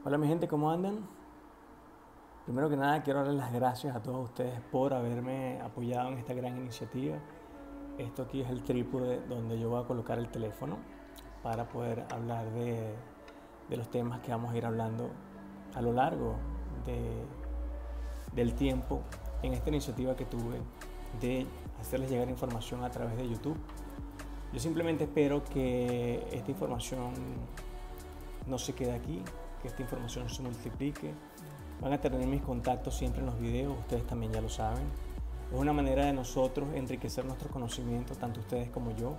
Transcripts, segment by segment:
Hola mi gente, ¿cómo andan? Primero que nada quiero darles las gracias a todos ustedes por haberme apoyado en esta gran iniciativa. Esto aquí es el trípode donde yo voy a colocar el teléfono para poder hablar de los temas que vamos a ir hablando a lo largo del tiempo en esta iniciativa que tuve de hacerles llegar información a través de YouTube. Yo simplemente espero que esta información no se quede aquí, que esta información se multiplique. Van a tener mis contactos siempre en los videos, ustedes también ya lo saben. Es una manera de nosotros enriquecer nuestro conocimiento, tanto ustedes como yo.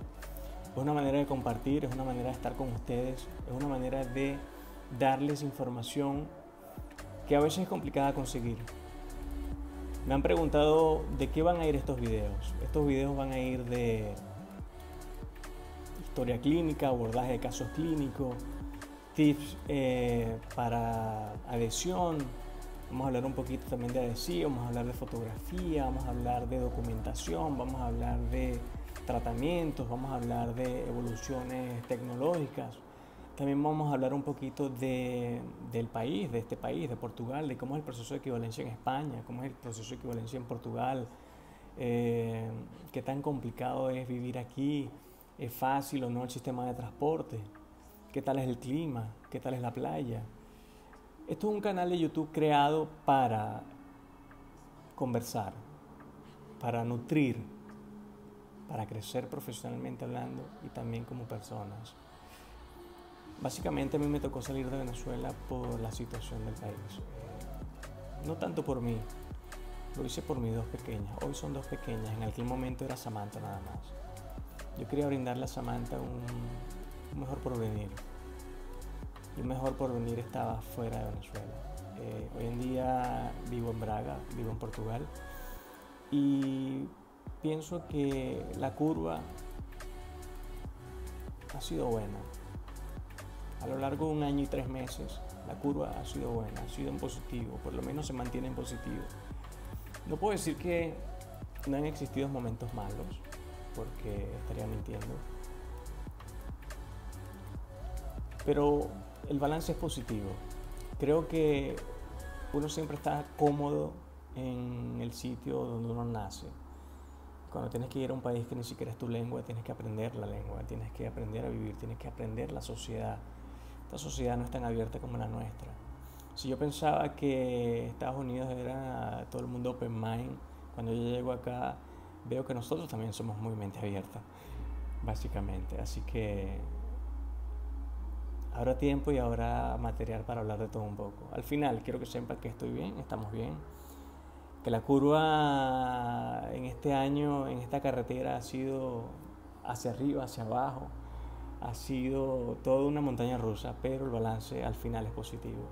Es una manera de compartir, es una manera de estar con ustedes, es una manera de darles información que a veces es complicada de conseguir. Me han preguntado de qué van a ir estos videos. Estos videos van a ir de historia clínica, abordaje de casos clínicos, tips para adhesión. Vamos a hablar un poquito también de adhesión, vamos a hablar de fotografía, vamos a hablar de documentación, vamos a hablar de tratamientos, vamos a hablar de evoluciones tecnológicas. También vamos a hablar un poquito del país, de este país, de Portugal, de cómo es el proceso de equivalencia en España, cómo es el proceso de equivalencia en Portugal, qué tan complicado es vivir aquí, es fácil o no el sistema de transporte, qué tal es el clima, qué tal es la playa. Esto es un canal de YouTube creado para conversar, para nutrir, para crecer profesionalmente hablando y también como personas. Básicamente a mí me tocó salir de Venezuela por la situación del país. No tanto por mí, lo hice por mis dos pequeñas. Hoy son dos pequeñas, en aquel momento era Samantha nada más. Yo quería brindarle a Samantha un mejor porvenir. Y un mejor porvenir estaba fuera de Venezuela. Hoy en día vivo en Braga, vivo en Portugal. Y pienso que la curva ha sido buena. A lo largo de 1 año y 3 meses, la curva ha sido buena, ha sido en positivo, por lo menos se mantiene en positivo. No puedo decir que no han existido momentos malos, porque estaría mintiendo. Pero el balance es positivo. Creo que uno siempre está cómodo en el sitio donde uno nace. Cuando tienes que ir a un país que ni siquiera es tu lengua, tienes que aprender la lengua, tienes que aprender a vivir, tienes que aprender la sociedad. Esta sociedad no es tan abierta como la nuestra. Si yo pensaba que Estados Unidos era todo el mundo open mind, cuando yo llego acá veo que nosotros también somos muy mente abierta, básicamente. Así que habrá tiempo y habrá material para hablar de todo un poco. Al final quiero que sepan que estoy bien, estamos bien, que la curva en este año, en esta carretera ha sido hacia arriba, hacia abajo, ha sido toda una montaña rusa, pero el balance al final es positivo.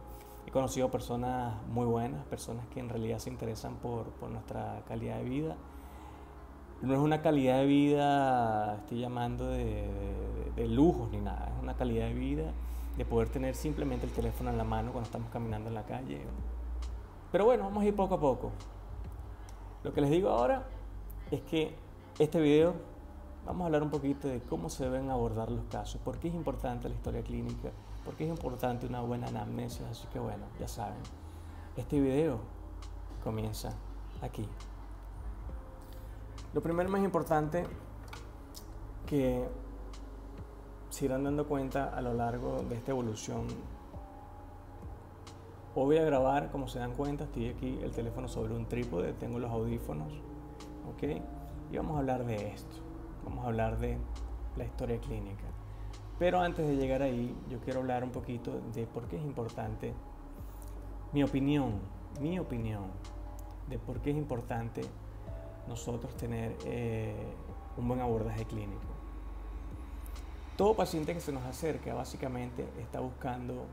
He conocido personas muy buenas, personas que en realidad se interesan por nuestra calidad de vida. No es una calidad de vida, estoy llamando de lujos ni nada, es una calidad de vida de poder tener simplemente el teléfono en la mano cuando estamos caminando en la calle. Pero bueno, vamos a ir poco a poco. Lo que les digo ahora es que este video vamos a hablar un poquito de cómo se deben abordar los casos, por qué es importante la historia clínica, por qué es importante una buena anamnesis. Así que bueno, ya saben, este video comienza aquí. Lo primero más importante que se irán dando cuenta a lo largo de esta evolución. Hoy voy a grabar, como se dan cuenta, estoy aquí el teléfono sobre un trípode, tengo los audífonos, ¿ok? Y vamos a hablar de esto, vamos a hablar de la historia clínica. Pero antes de llegar ahí, yo quiero hablar un poquito de por qué es importante, mi opinión, de por qué es importante nosotros tener un buen abordaje clínico. Todo paciente que se nos acerca básicamente está buscando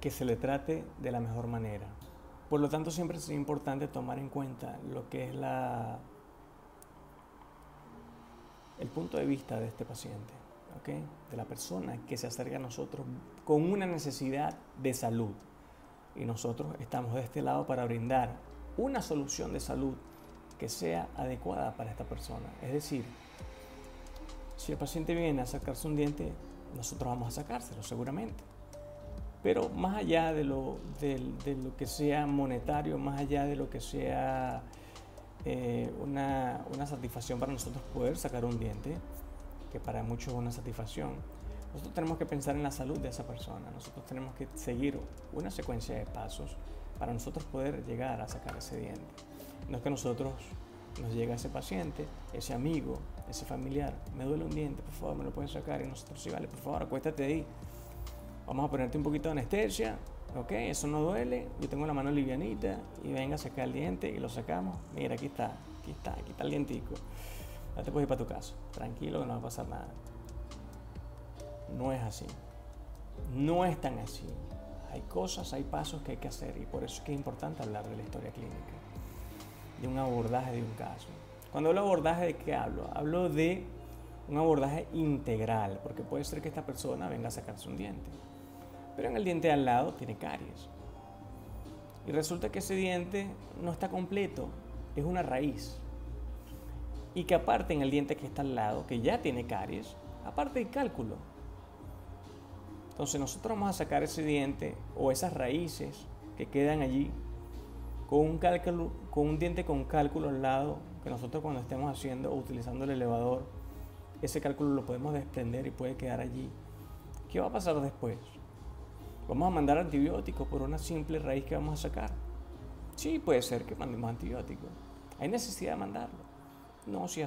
que se le trate de la mejor manera. Por lo tanto, siempre es importante tomar en cuenta lo que es el punto de vista de este paciente, ¿okay? De la persona que se acerca a nosotros con una necesidad de salud. Y nosotros estamos de este lado para brindar una solución de salud que sea adecuada para esta persona. Es decir, si el paciente viene a sacarse un diente, nosotros vamos a sacárselo seguramente. Pero más allá de lo que sea monetario, más allá de lo que sea una satisfacción para nosotros poder sacar un diente, que para muchos es una satisfacción, nosotros tenemos que pensar en la salud de esa persona. Nosotros tenemos que seguir una secuencia de pasos para nosotros poder llegar a sacar ese diente. No es que nos llega ese paciente, ese amigo, ese familiar, me duele un diente, por favor, me lo pueden sacar, y nosotros sí, vale, por favor, acuéstate ahí, vamos a ponerte un poquito de anestesia, ok, eso no duele, yo tengo la mano livianita y venga a sacar el diente y lo sacamos, mira, aquí está el dientico, ya te puedes ir para tu casa, tranquilo que no va a pasar nada. No es así, no es tan así. Hay cosas, hay pasos que hay que hacer, y por eso es que es importante hablar de la historia clínica, de un abordaje de un caso. Cuando hablo de abordaje, ¿de qué hablo? Hablo de un abordaje integral, porque puede ser que esta persona venga a sacarse un diente, pero en el diente de al lado tiene caries. Y resulta que ese diente no está completo, es una raíz. Y que aparte en el diente que está al lado, que ya tiene caries, aparte hay cálculo. Entonces nosotros vamos a sacar ese diente o esas raíces que quedan allí con un diente con cálculo al lado, que nosotros cuando estemos haciendo o utilizando el elevador, ese cálculo lo podemos desprender y puede quedar allí. ¿Qué va a pasar después? ¿Vamos a mandar antibióticos por una simple raíz que vamos a sacar? Sí, puede ser que mandemos antibióticos. ¿Hay necesidad de mandarlo? No, si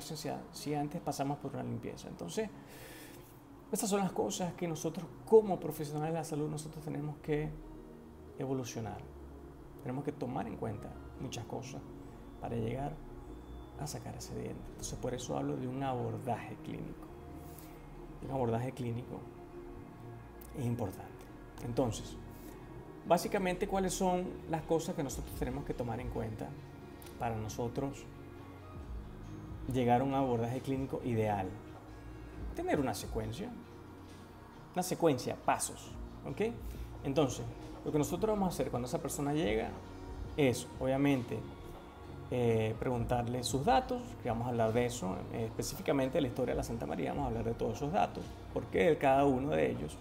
antes pasamos por una limpieza. Entonces, estas son las cosas que nosotros como profesionales de la salud nosotros tenemos que evolucionar. Tenemos que tomar en cuenta muchas cosas para llegar a sacar ese diente. Entonces, por eso hablo de un abordaje clínico. Un abordaje clínico es importante. Entonces, básicamente, ¿cuáles son las cosas que nosotros tenemos que tomar en cuenta para nosotros llegar a un abordaje clínico ideal? Tener una secuencia, pasos, ¿ok? Entonces, lo que nosotros vamos a hacer cuando esa persona llega es, obviamente, preguntarle sus datos, que vamos a hablar de eso, específicamente de la historia de la Santa María, vamos a hablar de todos esos datos, por qué de cada uno de ellos,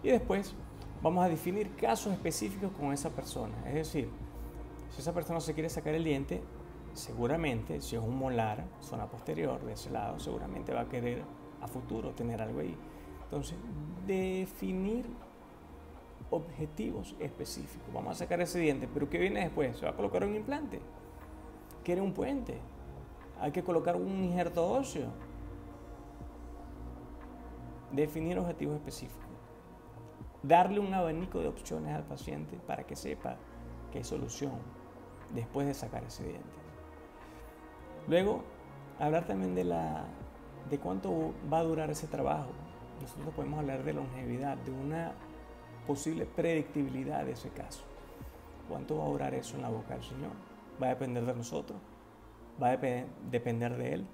y después vamos a definir casos específicos con esa persona. Es decir, si esa persona se quiere sacar el diente, seguramente, si es un molar, zona posterior de ese lado, seguramente va a querer a futuro tener algo ahí. Entonces, definir objetivos específicos. Vamos a sacar ese diente, pero ¿qué viene después? ¿Se va a colocar un implante? ¿Quiere un puente? ¿Hay que colocar un injerto óseo? Definir objetivos específicos. Darle un abanico de opciones al paciente para que sepa que hay solución después de sacar ese diente. Luego, hablar también de cuánto va a durar ese trabajo. Nosotros podemos hablar de longevidad, de una posible predictibilidad de ese caso. ¿Cuánto va a durar eso en la boca del Señor? ¿Va a depender de nosotros? ¿Va a depender de Él?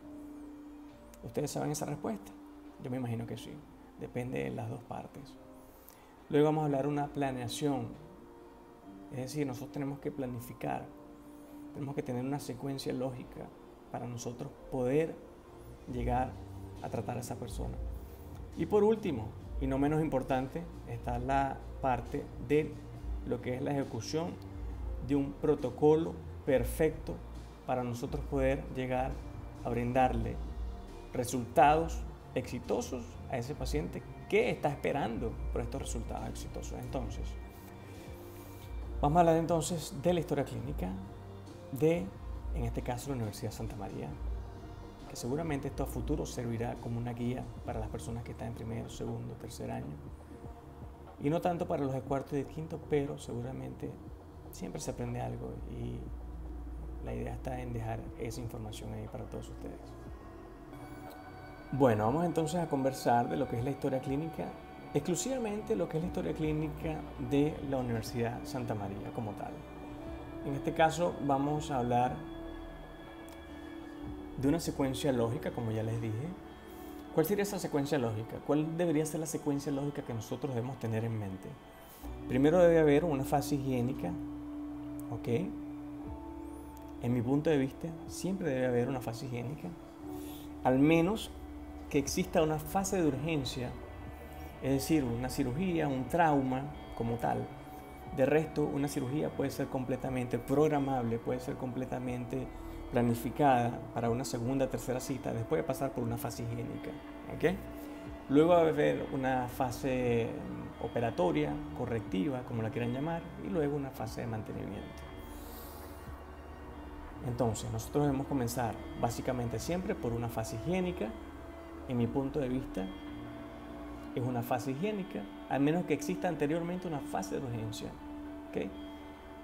¿Ustedes saben esa respuesta? Yo me imagino que sí. Depende de las dos partes. Luego vamos a hablar de una planeación. Es decir, nosotros tenemos que planificar. Tenemos que tener una secuencia lógica para nosotros poder llegar a tratar a esa persona. Y por último, y no menos importante, está la parte de lo que es la ejecución de un protocolo perfecto para nosotros poder llegar a brindarle resultados exitosos a ese paciente que está esperando por estos resultados exitosos. Entonces, vamos a hablar entonces de la historia clínica de, en este caso, la Universidad Santa María, que seguramente esto a futuro servirá como una guía para las personas que están en primero, segundo, tercer año, y no tanto para los de cuarto y de quinto, pero seguramente siempre se aprende algo y la idea está en dejar esa información ahí para todos ustedes. Bueno, vamos entonces a conversar de lo que es la historia clínica, exclusivamente lo que es la historia clínica de la Universidad Santa María como tal. En este caso vamos a hablar de una secuencia lógica, como ya les dije. ¿Cuál sería esa secuencia lógica? ¿Cuál debería ser la secuencia lógica que nosotros debemos tener en mente? Primero debe haber una fase higiénica, ¿ok? en mi punto de vista, siempre debe haber una fase higiénica, al menos que exista una fase de urgencia, es decir, una cirugía, un trauma como tal. De resto, una cirugía puede ser completamente programable, puede ser completamente planificada para una segunda, tercera cita, después de pasar por una fase higiénica. ¿Okay? Luego va a haber una fase operatoria, correctiva, como la quieran llamar, y luego una fase de mantenimiento. Entonces, nosotros debemos comenzar básicamente siempre por una fase higiénica. En mi punto de vista, es una fase higiénica, al menos que exista anteriormente una fase de urgencia. ¿Okay?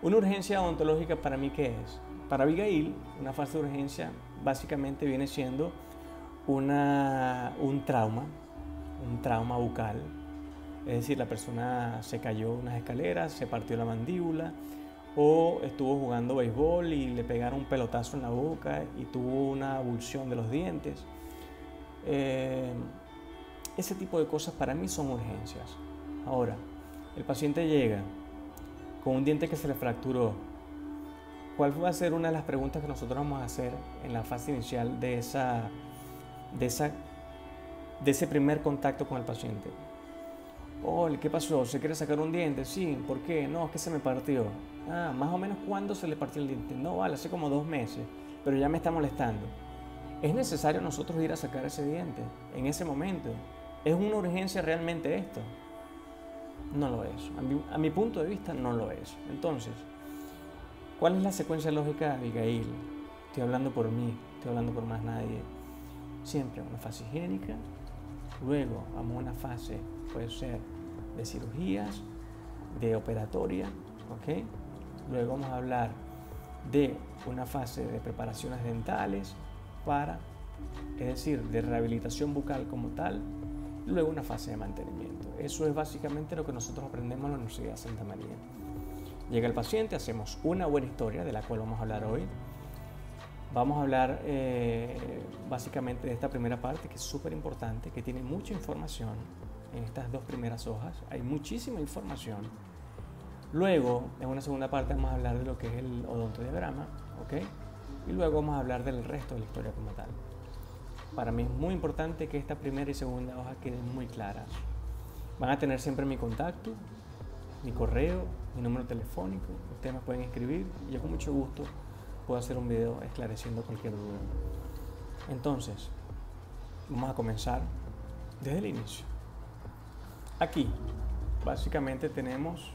Una urgencia odontológica, para mí, ¿qué es? Para Abigail, una fase de urgencia básicamente viene siendo un trauma bucal. Es decir, la persona se cayó unas escaleras, se partió la mandíbula, o estuvo jugando béisbol y le pegaron un pelotazo en la boca y tuvo una abulsión de los dientes. Ese tipo de cosas para mí son urgencias. Ahora, el paciente llega con un diente que se le fracturó. ¿Cuál va a ser una de las preguntas que nosotros vamos a hacer en la fase inicial de ese primer contacto con el paciente? Oh, ¿qué pasó? ¿Se quiere sacar un diente? Sí, ¿por qué? No, es que se me partió. Ah, más o menos ¿cuándo se le partió el diente? No, vale, hace como 2 meses, pero ya me está molestando. ¿Es necesario nosotros ir a sacar ese diente en ese momento? ¿Es una urgencia realmente esto? No lo es. A mi punto de vista, no lo es. Entonces, ¿cuál es la secuencia lógica, Abigail? Estoy hablando por mí, estoy hablando por más nadie. Siempre una fase higiénica, luego vamos a una fase, puede ser de cirugías, de operatoria, ¿ok? Luego vamos a hablar de una fase de preparaciones dentales es decir, de rehabilitación bucal como tal, y luego una fase de mantenimiento. Eso es básicamente lo que nosotros aprendemos en la Universidad de Santa María. Llega el paciente, hacemos una buena historia, de la cual vamos a hablar hoy. Vamos a hablar básicamente de esta primera parte, que es súper importante, que tiene mucha información en estas 2 primeras hojas. Hay muchísima información. Luego, en una segunda parte, vamos a hablar de lo que es el odontodiagrama, ¿ok? Y luego vamos a hablar del resto de la historia como tal. Para mí es muy importante que esta primera y segunda hoja queden muy claras. Van a tener siempre mi contacto, mi correo, mi número telefónico. Ustedes me pueden escribir y yo con mucho gusto puedo hacer un video esclareciendo cualquier duda. Entonces, vamos a comenzar desde el inicio. Aquí, básicamente tenemos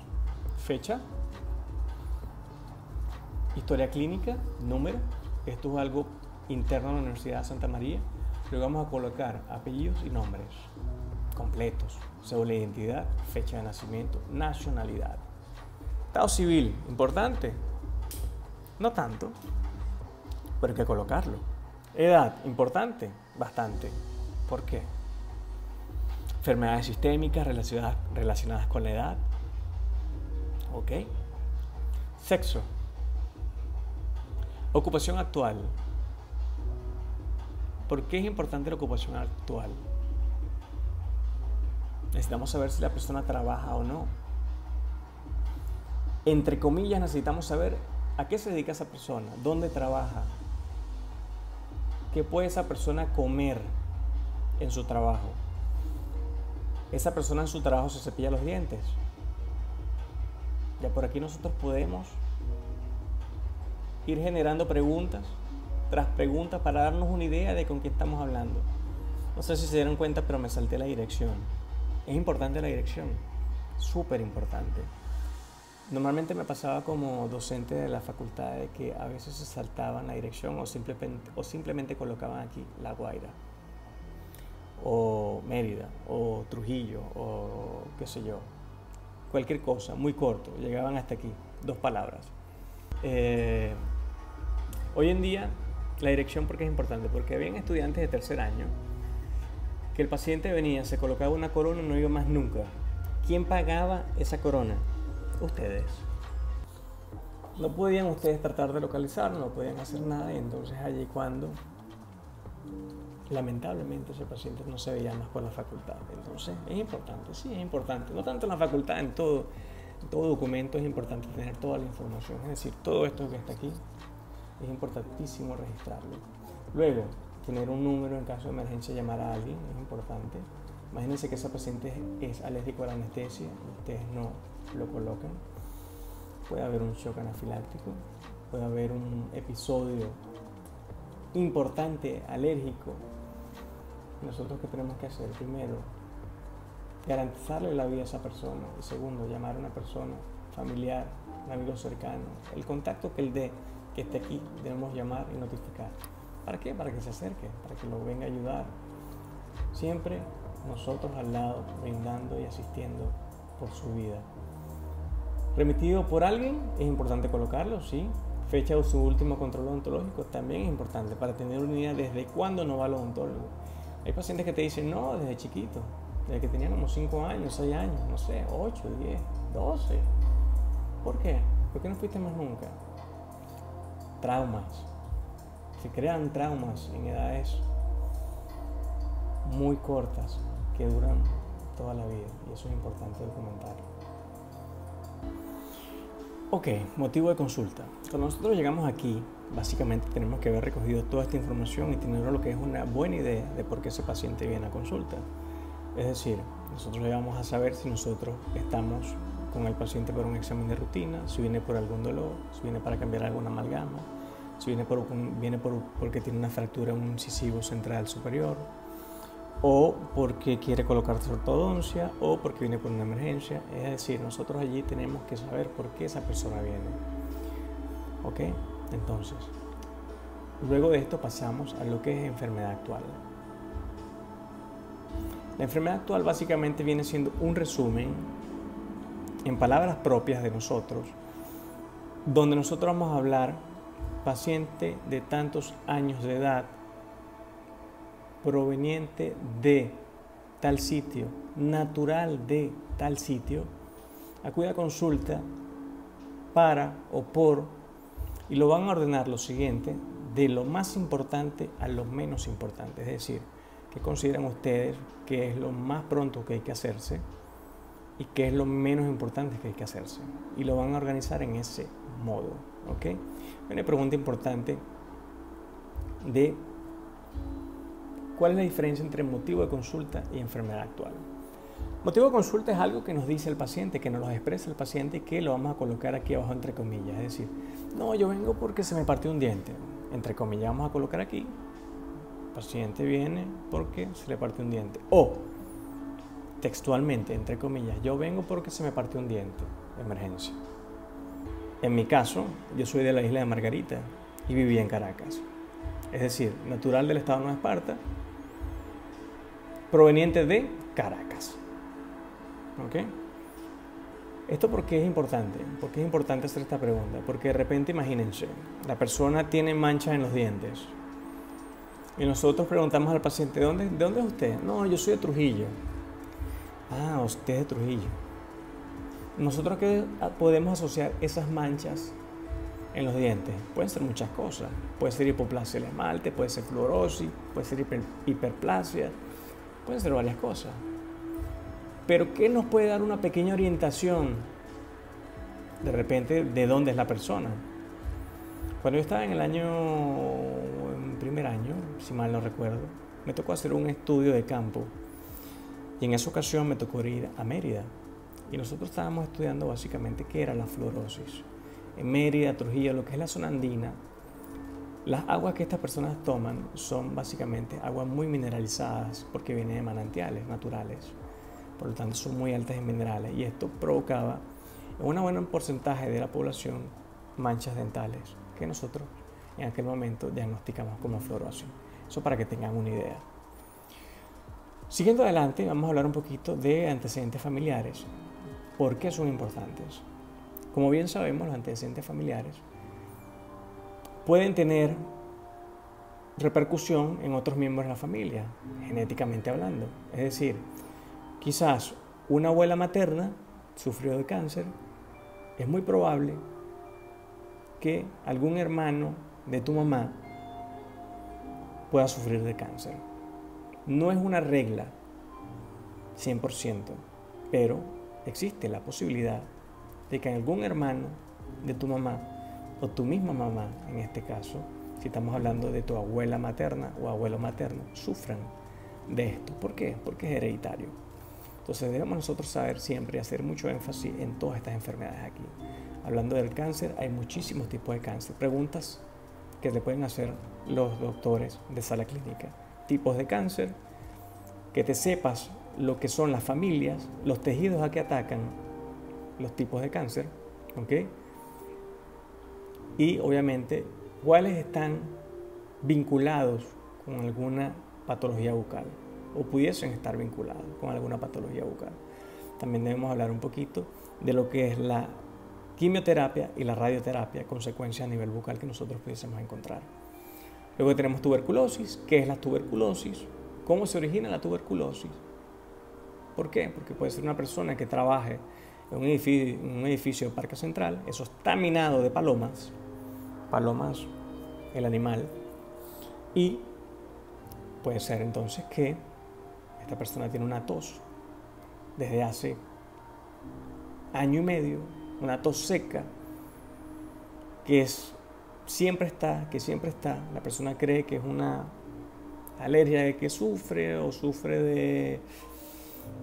fecha, historia clínica, número. Esto es algo interno a la Universidad de Santa María. Luego vamos a colocar apellidos y nombres completos, cédula de identidad, fecha de nacimiento, nacionalidad. Estado civil, importante. No tanto, pero hay que colocarlo. Edad, importante, bastante. ¿Por qué? Enfermedades sistémicas relacionadas con la edad. ¿Ok? Sexo. Ocupación actual. ¿Por qué es importante la ocupación actual? Necesitamos saber si la persona trabaja o no. Entre comillas, necesitamos saber a qué se dedica esa persona, dónde trabaja, qué puede esa persona comer en su trabajo. Esa persona en su trabajo se cepilla los dientes. Ya por aquí nosotros podemos ir generando preguntas tras preguntas para darnos una idea de con quién estamos hablando. No sé si se dieron cuenta, pero me salté la dirección. Es importante la dirección, súper importante. Normalmente me pasaba como docente de la facultad de que a veces se saltaban la dirección o simplemente colocaban aquí La Guaira, o Mérida, o Trujillo, o qué sé yo. Cualquier cosa, muy corto, llegaban hasta aquí, 2 palabras. Hoy en día, la dirección, ¿por qué es importante? Porque habían estudiantes de tercer año que el paciente venía, se colocaba una corona y no iba más nunca. ¿Quién pagaba esa corona? Ustedes. No podían ustedes tratar de localizarlo, no podían hacer nada, y entonces allí cuando lamentablemente ese paciente no se veía más con la facultad. Entonces es importante, sí es importante, no tanto en la facultad, en todo documento es importante tener toda la información, es decir, todo esto que está aquí es importantísimo registrarlo. Luego, tener un número en caso de emergencia, llamar a alguien, es importante. Imagínense que esa paciente es alérgico a la anestesia y ustedes no lo colocan. Puede haber un shock anafiláctico, puede haber un episodio importante alérgico. Nosotros, ¿qué tenemos que hacer? Primero, garantizarle la vida a esa persona. Y segundo, llamar a una persona familiar, un amigo cercano. El contacto que él dé, que esté aquí, debemos llamar y notificar. ¿Para qué? Para que se acerque, para que lo venga a ayudar. Siempre nosotros al lado, brindando y asistiendo por su vida. Remitido por alguien, es importante colocarlo, sí. Fecha de su último control odontológico también es importante para tener una idea desde cuándo no va al odontólogo. Hay pacientes que te dicen, no, desde chiquito, desde que tenían como 5 años, 6 años, no sé, 8, 10, 12. ¿Por qué? ¿Por qué no fuiste más nunca? Traumas. Se crean traumas en edades muy cortas que duran toda la vida y eso es importante documentarlo. Ok, motivo de consulta. Cuando nosotros llegamos aquí, básicamente tenemos que haber recogido toda esta información y tener lo que es una buena idea de por qué ese paciente viene a consulta. Es decir, nosotros vamos a saber si nosotros estamos con el paciente por un examen de rutina, si viene por algún dolor, si viene para cambiar alguna amalgama, si viene porque tiene una fractura en un incisivo central superior, o porque quiere colocarse ortodoncia, o porque viene por una emergencia. Es decir, nosotros allí tenemos que saber por qué esa persona viene. ¿Ok? Entonces, luego de esto pasamos a lo que es enfermedad actual. La enfermedad actual básicamente viene siendo un resumen en palabras propias de nosotros, donde nosotros vamos a hablar paciente de tantos años de edad, proveniente de tal sitio, natural de tal sitio, acude a consulta para o por, y lo van a ordenar lo siguiente, de lo más importante a lo menos importante, es decir, ¿qué consideran ustedes que es lo más pronto que hay que hacerse y qué es lo menos importante que hay que hacerse? Y lo van a organizar en ese modo, ¿ok? Una pregunta importante de ¿cuál es la diferencia entre motivo de consulta y enfermedad actual? Motivo de consulta es algo que nos dice el paciente, que nos lo expresa el paciente y que lo vamos a colocar aquí abajo entre comillas. Es decir, no, yo vengo porque se me partió un diente. Entre comillas vamos a colocar aquí, el paciente viene porque se le partió un diente. O, textualmente, entre comillas, yo vengo porque se me partió un diente, emergencia. En mi caso, yo soy de la isla de Margarita y vivía en Caracas. Es decir, natural del estado de Nueva Esparta, proveniente de Caracas. ¿Ok? ¿Esto por qué es importante? ¿Por qué es importante hacer esta pregunta? Porque de repente, imagínense, la persona tiene manchas en los dientes y nosotros preguntamos al paciente, ¿de dónde es usted? No, yo soy de Trujillo. Ah, usted es de Trujillo. ¿Nosotros qué podemos asociar esas manchas en los dientes? Pueden ser muchas cosas. Puede ser hipoplasia del esmalte, puede ser fluorosis, puede ser hiperplasia, pueden ser varias cosas. Pero ¿qué nos puede dar una pequeña orientación de repente de dónde es la persona? Cuando yo estaba en primer año, si mal no recuerdo, me tocó hacer un estudio de campo y en esa ocasión me tocó ir a Mérida y nosotros estábamos estudiando básicamente qué era la fluorosis. En Mérida, Trujillo, lo que es la zona andina, las aguas que estas personas toman son básicamente aguas muy mineralizadas porque vienen de manantiales naturales. Por lo tanto, son muy altas en minerales y esto provocaba en un buen porcentaje de la población manchas dentales que nosotros en aquel momento diagnosticamos como fluorosis. Eso para que tengan una idea. Siguiendo adelante, vamos a hablar un poquito de antecedentes familiares. ¿Por qué son importantes? Como bien sabemos, los antecedentes familiares pueden tener repercusión en otros miembros de la familia, genéticamente hablando. Es decir, quizás una abuela materna sufrió de cáncer, es muy probable que algún hermano de tu mamá pueda sufrir de cáncer. No es una regla 100%, pero existe la posibilidad de que algún hermano de tu mamá o tu misma mamá, en este caso, si estamos hablando de tu abuela materna o abuelo materno, sufran de esto. ¿Por qué? Porque es hereditario. Entonces debemos nosotros saber siempre y hacer mucho énfasis en todas estas enfermedades aquí. Hablando del cáncer, hay muchísimos tipos de cáncer. Preguntas que te pueden hacer los doctores de sala clínica. Tipos de cáncer, que te sepas lo que son las familias, los tejidos a que atacan los tipos de cáncer, ¿ok? Y obviamente, cuáles están vinculados con alguna patología bucal o pudiesen estar vinculados con alguna patología bucal. También debemos hablar un poquito de lo que es la quimioterapia y la radioterapia, consecuencias a nivel bucal que nosotros pudiésemos encontrar. Luego tenemos tuberculosis. ¿Qué es la tuberculosis? ¿Cómo se origina la tuberculosis? ¿Por qué? Porque puede ser una persona que trabaje en un edificio de Parque Central, eso está minado de palomas, el animal, y puede ser entonces que esta persona tiene una tos desde hace año y medio, una tos seca que siempre está, la persona cree que es una alergia de que sufre o sufre de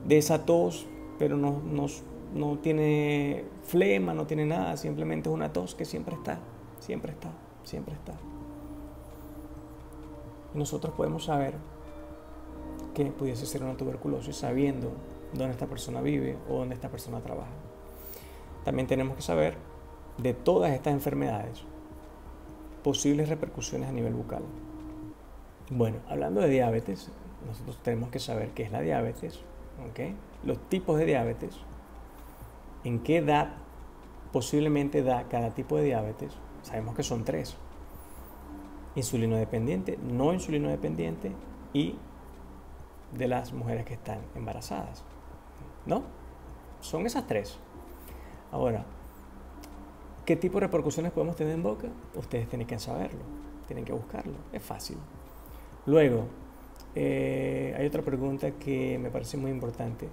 esa tos, pero no tiene flema, no tiene nada, simplemente es una tos que siempre está. Y nosotros podemos saber que pudiese ser una tuberculosis sabiendo dónde esta persona vive o dónde esta persona trabaja. También tenemos que saber de todas estas enfermedades, posibles repercusiones a nivel bucal. Bueno, hablando de diabetes, nosotros tenemos que saber qué es la diabetes, ¿okay? Los tipos de diabetes, en qué edad posiblemente da cada tipo de diabetes. Sabemos que son 3: insulino dependiente, no insulino dependiente y de las mujeres que están embarazadas, ¿no? Son esas 3. Ahora, ¿qué tipo de repercusiones podemos tener en boca? Ustedes tienen que saberlo, tienen que buscarlo, es fácil. Luego, hay otra pregunta que me parece muy importante.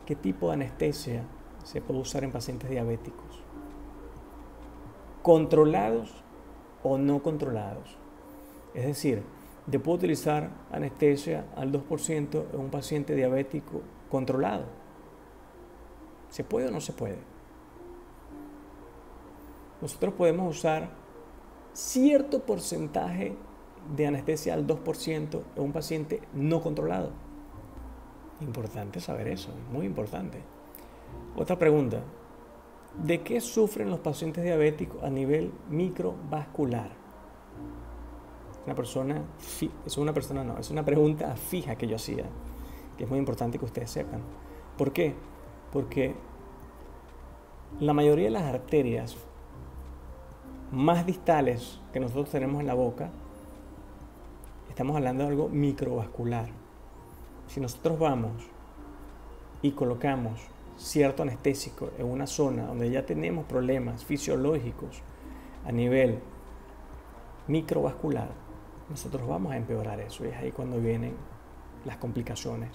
¿Qué tipo de anestesia se puede usar en pacientes diabéticos? ¿Controlados o no controlados? Es decir, ¿yo puedo utilizar anestesia al 2% en un paciente diabético controlado? ¿Se puede o no se puede? Nosotros podemos usar cierto porcentaje de anestesia al 2% en un paciente no controlado. Importante saber eso, muy importante. Otra pregunta: ¿de qué sufren los pacientes diabéticos a nivel microvascular? Es una pregunta fija que yo hacía, que es muy importante que ustedes sepan. ¿Por qué? Porque la mayoría de las arterias más distales que nosotros tenemos en la boca, estamos hablando de algo microvascular. Si nosotros vamos y colocamos cierto anestésico en una zona donde ya tenemos problemas fisiológicos a nivel microvascular, nosotros vamos a empeorar eso, y es ahí cuando vienen las complicaciones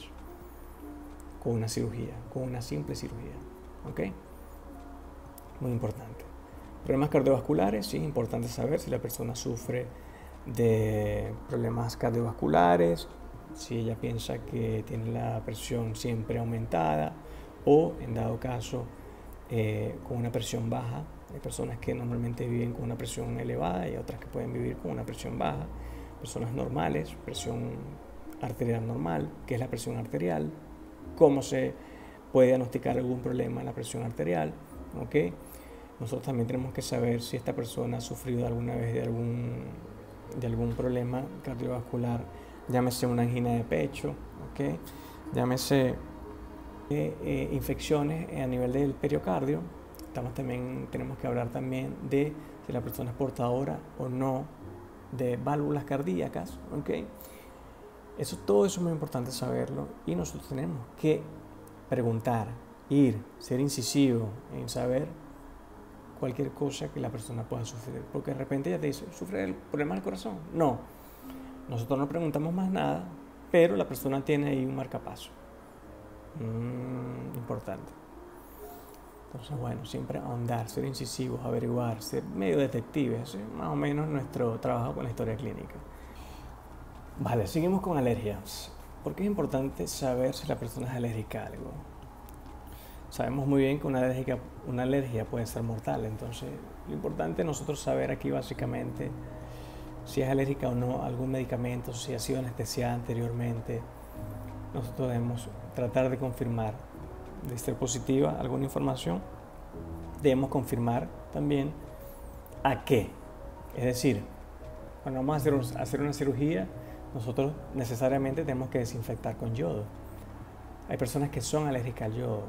con una cirugía, con una simple cirugía. ¿Ok? Muy importante. Problemas cardiovasculares, sí, es importante saber si la persona sufre de problemas cardiovasculares, si ella piensa que tiene la presión siempre aumentada o, en dado caso, con una presión baja. Hay personas que normalmente viven con una presión elevada y otras que pueden vivir con una presión baja. Personas normales, presión arterial normal. ¿Qué es la presión arterial? ¿Cómo se puede diagnosticar algún problema en la presión arterial? ¿Okay? Nosotros también tenemos que saber si esta persona ha sufrido alguna vez de algún problema cardiovascular, llámese una angina de pecho, ¿okay? Llámese infecciones a nivel del periocardio. Tenemos que hablar también de si la persona es portadora o no de válvulas cardíacas, ¿okay? Todo eso es muy importante saberlo, y nosotros tenemos que preguntar, ser incisivo en saber cualquier cosa que la persona pueda sufrir, porque de repente ella te dice: ¿sufre el problema del corazón? No, nosotros no preguntamos más nada, pero la persona tiene ahí un marcapaso importante. Entonces, bueno, siempre ahondar, ser incisivos, averiguar, ser medio detectives, más o menos nuestro trabajo con la historia clínica. Vale, seguimos con alergias. ¿Por qué es importante saber si la persona es alérgica a algo? Sabemos muy bien que una alergia puede ser mortal, entonces lo importante es nosotros saber aquí básicamente si es alérgica o no a algún medicamento, si ha sido anestesiada anteriormente. Nosotros debemos tratar de confirmar, de ser positiva alguna información, debemos confirmar también a qué. Es decir, cuando vamos a hacer una cirugía, nosotros necesariamente tenemos que desinfectar con yodo. Hay personas que son alérgicas al yodo,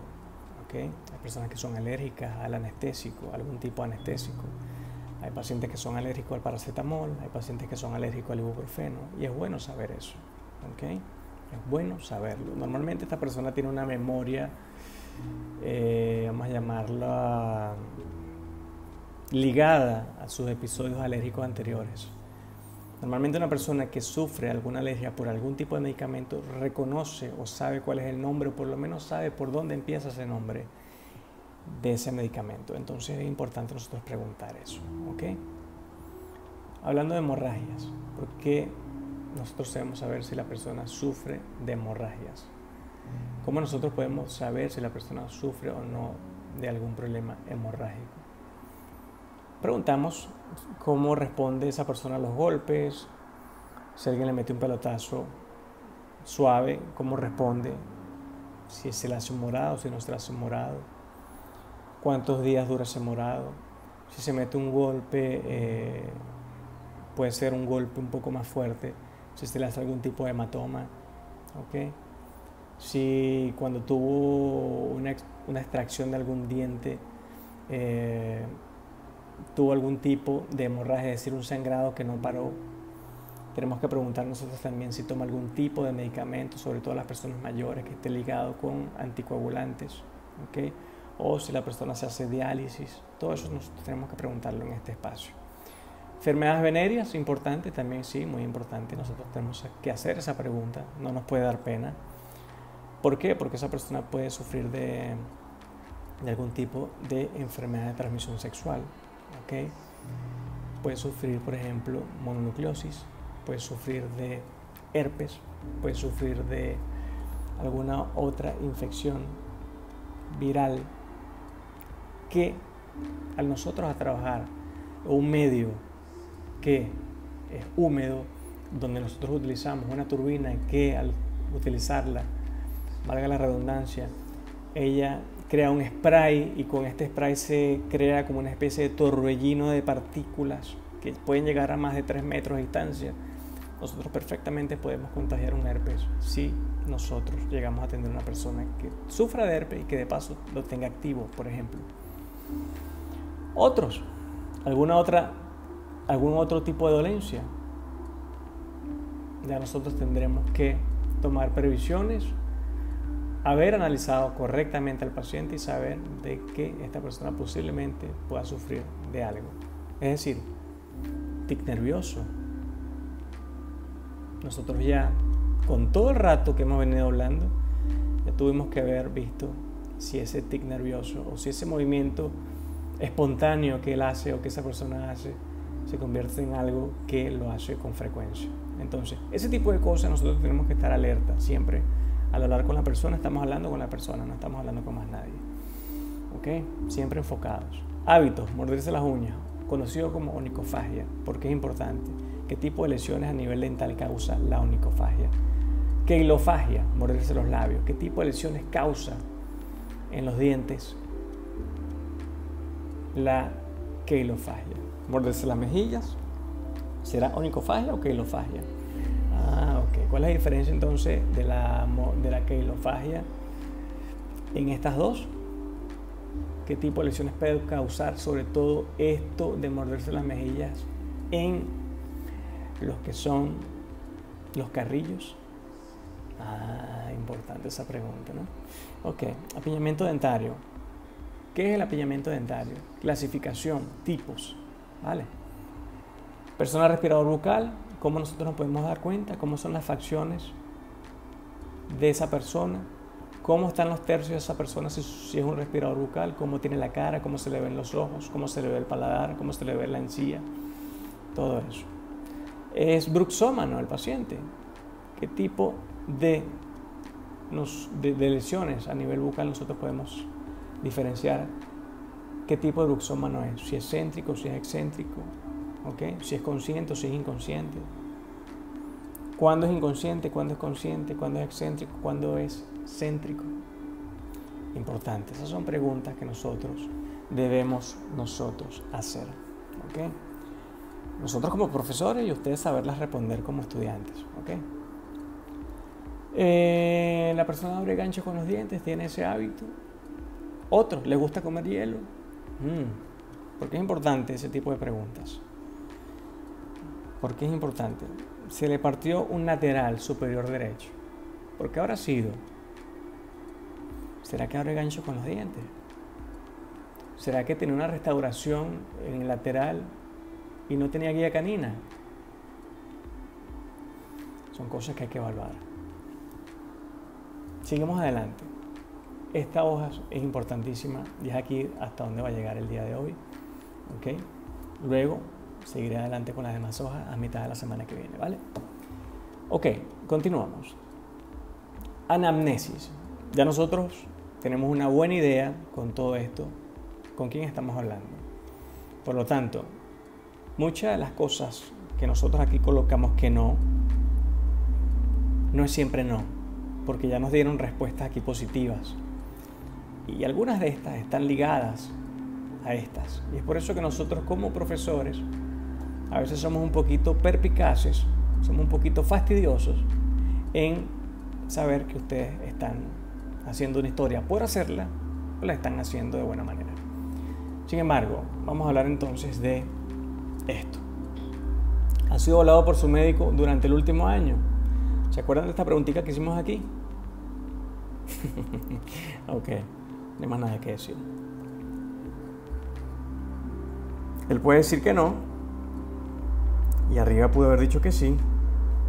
¿okay? Hay personas que son alérgicas al anestésico, algún tipo de anestésico. Hay pacientes que son alérgicos al paracetamol, hay pacientes que son alérgicos al ibuprofeno, y es bueno saber eso, ¿okay? Es bueno saberlo. Normalmente esta persona tiene una memoria, vamos a llamarla, ligada a sus episodios alérgicos anteriores. Normalmente una persona que sufre alguna alergia por algún tipo de medicamento reconoce o sabe cuál es el nombre, o por lo menos sabe por dónde empieza ese nombre de ese medicamento. Entonces es importante nosotros preguntar eso, ¿ok? Hablando de hemorragias, ¿por qué nosotros debemos saber si la persona sufre de hemorragias? ¿Cómo nosotros podemos saber si la persona sufre o no de algún problema hemorrágico? Preguntamos cómo responde esa persona a los golpes, si alguien le mete un pelotazo suave, cómo responde, si se le hace un morado, si no se le hace un morado, cuántos días dura ese morado, si se mete un golpe, puede ser un golpe un poco más fuerte, si se le hace algún tipo de hematoma, ¿okay? Si cuando tuvo una extracción de algún diente, tuvo algún tipo de hemorragia, es decir, un sangrado que no paró. Tenemos que preguntar nosotros también si toma algún tipo de medicamento, sobre todo las personas mayores, que esté ligado con anticoagulantes, ¿okay? O si la persona se hace diálisis. Todo eso nosotros tenemos que preguntarlo en este espacio. Enfermedades venéreas, importante también, sí, muy importante. Nosotros tenemos que hacer esa pregunta, no nos puede dar pena. ¿Por qué? Porque esa persona puede sufrir de algún tipo de enfermedad de transmisión sexual, ¿okay? Puede sufrir, por ejemplo, mononucleosis, puede sufrir de herpes, puede sufrir de alguna otra infección viral que al nosotros a trabajar un medio que es húmedo, donde nosotros utilizamos una turbina que al utilizarla, valga la redundancia, ella crea un spray, y con este spray se crea como una especie de torbellino de partículas que pueden llegar a más de 3 metros de distancia. Nosotros perfectamente podemos contagiar un herpes si nosotros llegamos a tener una persona que sufra de herpes y que de paso lo tenga activo, por ejemplo. Otros, algún otro tipo de dolencia, ya nosotros tendremos que tomar previsiones, haber analizado correctamente al paciente y saber de que esta persona posiblemente pueda sufrir de algo. Es decir, tic nervioso. Nosotros ya, con todo el rato que hemos venido hablando, ya tuvimos que haber visto si ese tic nervioso o si ese movimiento espontáneo que él hace o que esa persona hace se convierte en algo que lo hace con frecuencia. Entonces, ese tipo de cosas nosotros tenemos que estar alerta siempre. Al hablar con la persona, estamos hablando con la persona, no estamos hablando con más nadie. ¿Ok? Siempre enfocados. Hábitos, morderse las uñas, conocido como onicofagia. ¿Por qué es importante? ¿Qué tipo de lesiones a nivel dental causa la onicofagia? Queilofagia, morderse los labios. ¿Qué tipo de lesiones causa en los dientes la queilofagia? Morderse las mejillas. ¿Será onicofagia o queilofagia? Ok. ¿Cuál es la diferencia entonces de la queilofagia en estas dos? ¿Qué tipo de lesiones puede causar sobre todo esto de morderse las mejillas en los que son los carrillos? Importante esa pregunta, ¿no? Ok, apiñamiento dentario. ¿Qué es el apiñamiento dentario? Clasificación, tipos, ¿vale? Persona respirador bucal, ¿cómo nosotros nos podemos dar cuenta? ¿Cómo son las facciones de esa persona? cómo están los tercios de esa persona, si es un respirador bucal, cómo tiene la cara, cómo se le ven los ojos, cómo se le ve el paladar, cómo se le ve la encía, todo eso. Es bruxómano el paciente. ¿Qué tipo de lesiones a nivel bucal nosotros podemos diferenciar? ¿Qué tipo de bruxómano es? Si es céntrico, si es excéntrico, ¿okay? Si es consciente o si es inconsciente. ¿Cuándo es inconsciente? ¿Cuándo es consciente? ¿Cuándo es excéntrico? ¿Cuándo es céntrico? Importante. Esas son preguntas que debemos hacer. ¿Okay? Nosotros como profesores y ustedes saberlas responder como estudiantes. ¿Okay? La persona abre gancho con los dientes, tiene ese hábito. Otro, ¿le gusta comer hielo? ¿Por qué es importante ese tipo de preguntas? ¿Por qué es importante? Se le partió un lateral superior derecho. ¿Por qué habrá sido? ¿Será que abre gancho con los dientes? ¿Será que tenía una restauración en el lateral y no tenía guía canina? Son cosas que hay que evaluar. Sigamos adelante. Esta hoja es importantísima y es aquí hasta donde va a llegar el día de hoy. ¿Okay? Luego seguiré adelante con las demás hojas a mitad de la semana que viene, ¿vale? Ok, continuamos. Anamnesis. Ya nosotros tenemos una buena idea con todo esto, con quién estamos hablando. Por lo tanto, muchas de las cosas que nosotros aquí colocamos que no es siempre no, porque ya nos dieron respuestas aquí positivas. Y algunas de estas están ligadas a estas. Y es por eso que nosotros como profesores a veces somos un poquito perspicaces, somos un poquito fastidiosos en saber que ustedes están haciendo una historia por hacerla o la están haciendo de buena manera. Sin embargo, vamos a hablar entonces de esto. ¿Ha sido evaluado por su médico durante el último año? ¿Se acuerdan de esta preguntita que hicimos aquí? Ok, no hay más nada que decir. Él puede decir que no, y arriba pudo haber dicho que sí,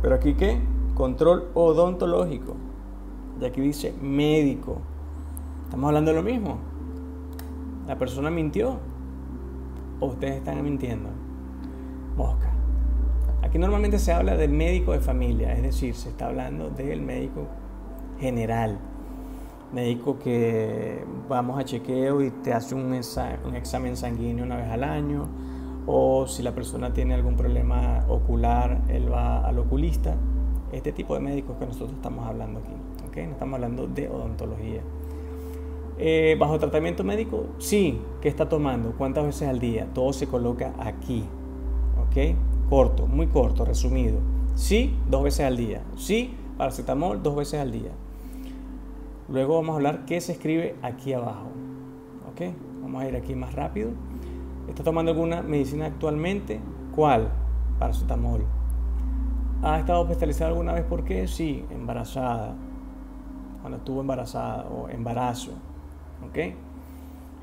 pero aquí ¿qué? Control odontológico. Y aquí dice médico. ¿Estamos hablando de lo mismo? ¿La persona mintió? ¿O ustedes están mintiendo? Mosca. Aquí normalmente se habla de médico de familia, es decir, se está hablando del médico general. Médico que vamos a chequeo y te hace un examen sanguíneo una vez al año, o si la persona tiene algún problema ocular, él va al oculista. Este tipo de médicos que nosotros estamos hablando aquí, ¿okay? No estamos hablando de odontología. ¿Bajo tratamiento médico? Sí. ¿Qué está tomando? ¿Cuántas veces al día? Todo se coloca aquí, ¿ok? Corto, muy corto, resumido. Sí, 2 veces al día. Sí, paracetamol 2 veces al día. Luego vamos a hablar qué se escribe aquí abajo. ¿Ok? Vamos a ir aquí más rápido. ¿Está tomando alguna medicina actualmente? ¿Cuál? Paracetamol. ¿Ha estado hospitalizada alguna vez? ¿Por qué? Sí, embarazada. Cuando estuvo embarazada o embarazo. ¿Ok?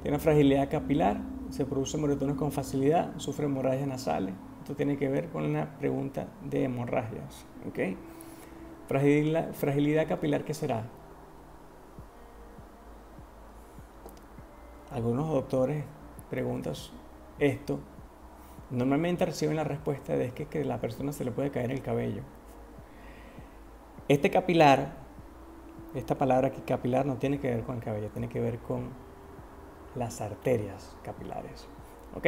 Tiene fragilidad capilar. Se producen moretones con facilidad. Sufre hemorragias nasales. Esto tiene que ver con una pregunta de hemorragias. ¿Ok? Fragilidad capilar, ¿qué será? Algunos doctores preguntan esto. Normalmente reciben la respuesta de que a la persona se le puede caer el cabello. Este capilar, esta palabra aquí capilar, no tiene que ver con el cabello, tiene que ver con las arterias capilares. ¿Ok?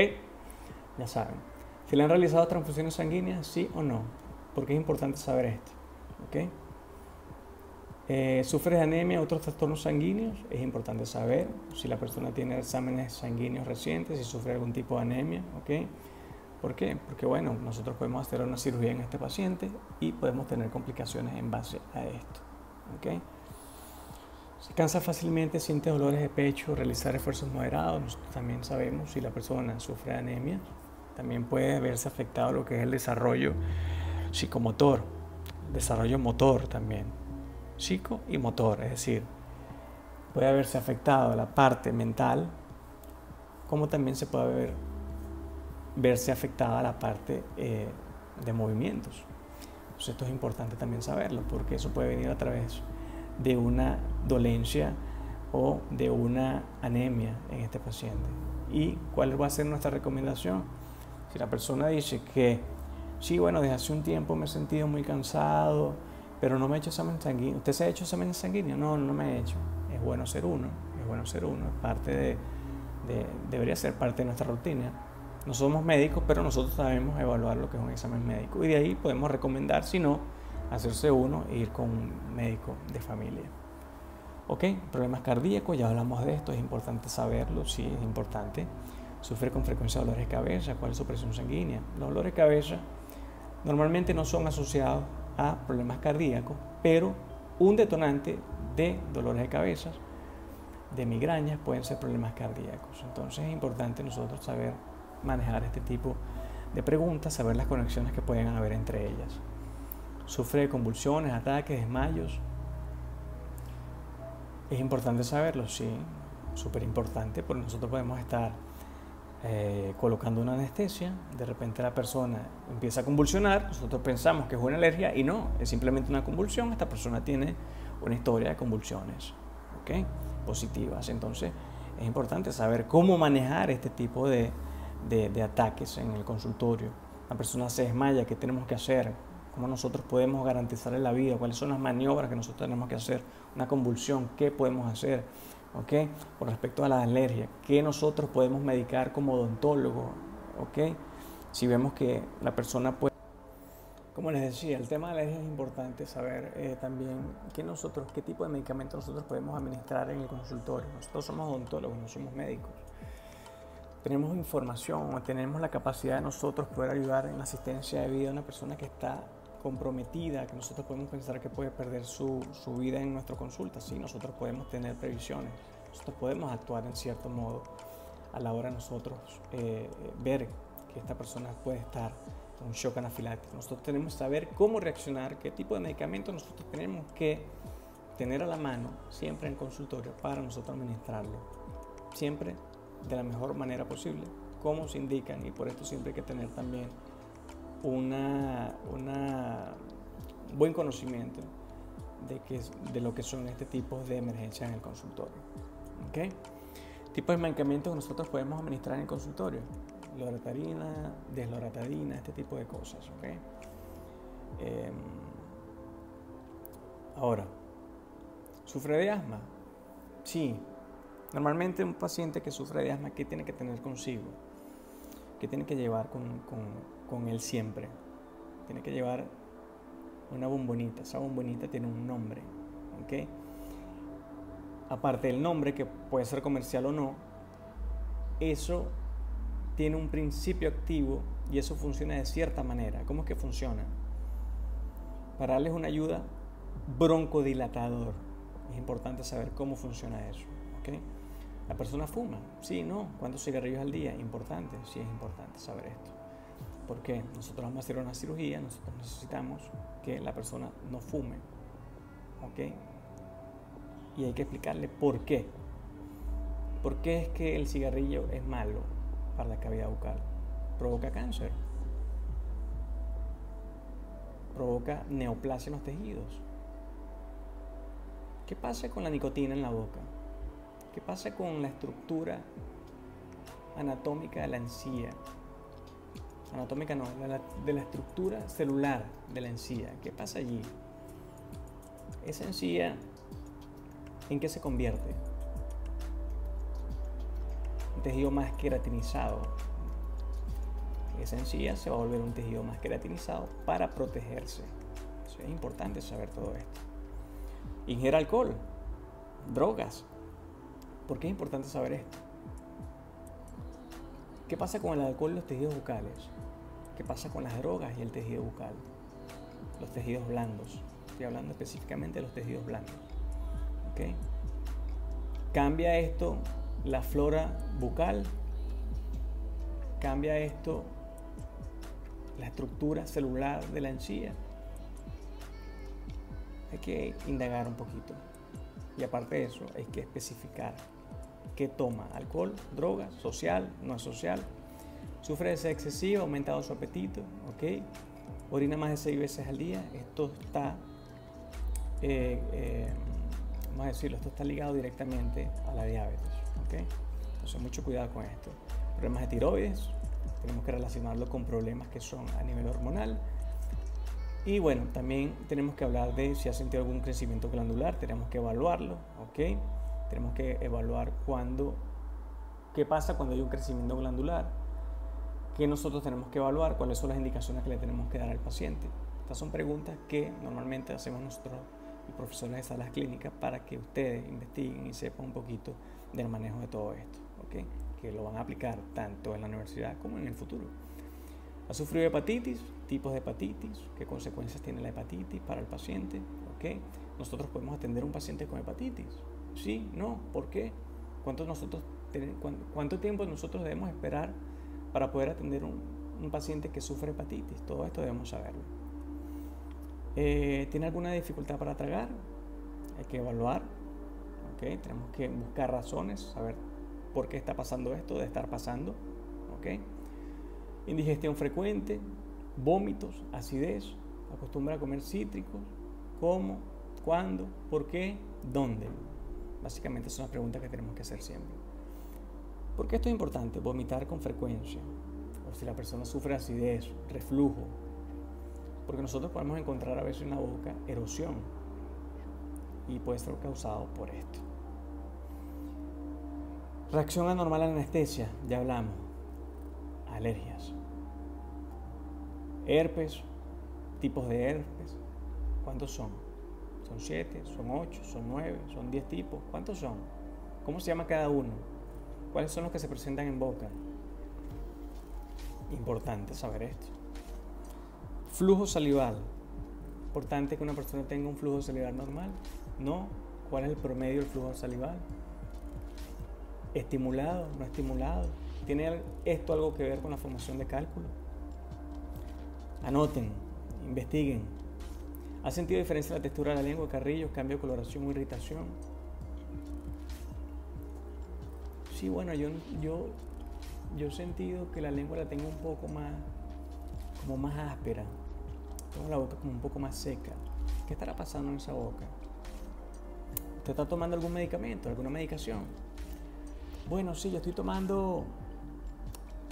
Ya saben. ¿Se le han realizado transfusiones sanguíneas? ¿Sí o no? Porque es importante saber esto. ¿Ok? ¿Sufre de anemia o otros trastornos sanguíneos? Es importante saber si la persona tiene exámenes sanguíneos recientes, si sufre algún tipo de anemia. ¿Ok? ¿Por qué? Porque bueno, nosotros podemos hacer una cirugía en este paciente y podemos tener complicaciones en base a esto. ¿Ok? Se cansa fácilmente, siente dolores de pecho, realizar esfuerzos moderados. Nosotros también sabemos si la persona sufre de anemia. También puede verse afectado lo que es el desarrollo psicomotor, desarrollo motor también. Psico y motor, es decir, puede haberse afectado la parte mental, como también se puede verse afectada la parte de movimientos. Entonces esto es importante también saberlo, porque eso puede venir a través de una dolencia o de una anemia en este paciente. ¿Y cuál va a ser nuestra recomendación? Si la persona dice que sí, bueno, desde hace un tiempo me he sentido muy cansado, pero no me he hecho examen sanguíneo. ¿Usted se ha hecho examen sanguíneo? No, no me he hecho. Es bueno hacer uno, es parte debería ser parte de nuestra rutina. No somos médicos, pero nosotros sabemos evaluar lo que es un examen médico. Y de ahí podemos recomendar, si no, hacerse uno e ir con un médico de familia. Ok, problemas cardíacos, ya hablamos de esto, es importante saberlo, sí, es importante. Sufre con frecuencia dolores de cabeza, ¿cuál es su presión sanguínea? Los dolores de cabeza normalmente no son asociados a problemas cardíacos, pero un detonante de dolores de cabeza, de migrañas, pueden ser problemas cardíacos. Entonces es importante nosotros saber manejar este tipo de preguntas, saber las conexiones que pueden haber entre ellas. Sufre de convulsiones, ataques, desmayos. Es importante saberlo, sí, súper importante, porque nosotros podemos estar colocando una anestesia, de repente la persona empieza a convulsionar, nosotros pensamos que es una alergia y no, es simplemente una convulsión. Esta persona tiene una historia de convulsiones, ¿ok?, positivas. Entonces es importante saber cómo manejar este tipo de ataques en el consultorio. La persona se desmaya, ¿qué tenemos que hacer? ¿Cómo nosotros podemos garantizarle la vida? ¿Cuáles son las maniobras que nosotros tenemos que hacer? Una convulsión, ¿qué podemos hacer? ¿Okay? Con respecto a las alergias, ¿qué nosotros podemos medicar como odontólogo? ¿Okay? Si vemos que la persona puede... Como les decía, el tema de alergias es importante saber también qué tipo de medicamentos nosotros podemos administrar en el consultorio. Nosotros somos odontólogos, no somos médicos. Tenemos información, tenemos la capacidad de nosotros poder ayudar en la asistencia de vida a una persona que está comprometida, que nosotros podemos pensar que puede perder su vida en nuestra consulta. Sí, nosotros podemos tener previsiones, nosotros podemos actuar en cierto modo a la hora de nosotros ver que esta persona puede estar con un shock anafiláctico. Nosotros tenemos que saber cómo reaccionar, qué tipo de medicamentos nosotros tenemos que tener a la mano siempre en el consultorio para nosotros administrarlo, siempre de la mejor manera posible, como se indican, y por esto siempre hay que tener también un buen conocimiento de lo que son este tipo de emergencias en el consultorio. ¿Okay? Tipos de medicamentos que nosotros podemos administrar en el consultorio: loratadina, desloratadina, este tipo de cosas. ¿Okay? Ahora, ¿sufre de asma? Sí. Normalmente un paciente que sufre de asma, ¿qué tiene que tener consigo? ¿Qué tiene que llevar con él siempre? Tiene que llevar una bombonita. Esa bombonita tiene un nombre, ¿ok? Aparte del nombre, que puede ser comercial o no, eso tiene un principio activo y eso funciona de cierta manera. ¿Cómo es que funciona? Para darles una ayuda, broncodilatador. Es importante saber cómo funciona eso, ¿ok? ¿La persona fuma? Sí, no. ¿Cuántos cigarrillos al día? Importante. Sí, es importante saber esto. ¿Por qué? Nosotros vamos a hacer una cirugía, nosotros necesitamos que la persona no fume, ¿ok? Y hay que explicarle por qué. ¿Por qué es que el cigarrillo es malo para la cavidad bucal? Provoca cáncer. Provoca neoplasia en los tejidos. ¿Qué pasa con la nicotina en la boca? ¿Qué pasa con la estructura anatómica de la encía? Anatómica no, de la estructura celular de la encía. ¿Qué pasa allí? Esa encía, ¿en qué se convierte? Un tejido más queratinizado. Esa encía se va a volver un tejido más queratinizado para protegerse. Eso es importante saber todo esto. Ingiere alcohol, drogas. ¿Por qué es importante saber esto? ¿Qué pasa con el alcohol y los tejidos bucales? ¿Qué pasa con las drogas y el tejido bucal? Los tejidos blandos. Estoy hablando específicamente de los tejidos blandos. ¿Okay? ¿Cambia esto la flora bucal? ¿Cambia esto la estructura celular de la encía? Hay que indagar un poquito. Y aparte de eso, hay que especificar qué toma: alcohol, drogas, social, no es social. Sufre de sed excesiva, ha aumentado su apetito, ¿ok? Orina más de 6 veces al día. Esto está vamos a decirlo, esto está ligado directamente a la diabetes, ¿ok? Entonces mucho cuidado con esto. Problemas de tiroides, tenemos que relacionarlo con problemas que son a nivel hormonal. Y bueno, también tenemos que hablar de si ha sentido algún crecimiento glandular, tenemos que evaluarlo, ¿ok? Tenemos que evaluar qué pasa cuando hay un crecimiento glandular, qué nosotros tenemos que evaluar, cuáles son las indicaciones que le tenemos que dar al paciente. Estas son preguntas que normalmente hacemos nosotros, los profesores de salas clínicas, para que ustedes investiguen y sepan un poquito del manejo de todo esto, ¿ok? Que lo van a aplicar tanto en la universidad como en el futuro. ¿Ha sufrido hepatitis? Tipos de hepatitis, qué consecuencias tiene la hepatitis para el paciente, ¿ok? Nosotros podemos atender a un paciente con hepatitis, ¿sí? ¿No? ¿Por qué? ¿Cuánto tiempo nosotros debemos esperar para poder atender un paciente que sufre hepatitis? Todo esto debemos saberlo. ¿Tiene alguna dificultad para tragar? Hay que evaluar, ¿ok? Tenemos que buscar razones, saber por qué está pasando esto, de estar pasando, ¿ok? Indigestión frecuente, vómitos, acidez, acostumbra a comer cítricos, ¿cómo? ¿Cuándo? ¿Por qué? ¿Dónde? Básicamente son las preguntas que tenemos que hacer siempre. ¿Por qué esto es importante? Vomitar con frecuencia, o si la persona sufre acidez, reflujo, porque nosotros podemos encontrar a veces en la boca erosión y puede ser causado por esto. Reacción anormal a la anestesia, ya hablamos. Alergias. Herpes, tipos de herpes, ¿cuántos son? ¿Son 7? ¿Son 8? ¿Son 9? ¿Son 10 tipos? ¿Cuántos son? ¿Cómo se llama cada uno? ¿Cuáles son los que se presentan en boca? Importante saber esto. Flujo salival. Importante que una persona tenga un flujo salival normal. ¿No? ¿Cuál es el promedio del flujo salival? ¿Estimulado? ¿No estimulado? ¿Tiene esto algo que ver con la formación de cálculo? Anoten, investiguen. ¿Ha sentido diferencia en la textura de la lengua, carrillos, cambio de coloración o irritación? Sí, bueno, yo he sentido que la lengua la tengo un poco más áspera. Tengo la boca como un poco más seca. ¿Qué estará pasando en esa boca? ¿Usted está tomando algún medicamento, alguna medicación? Bueno, sí, yo estoy tomando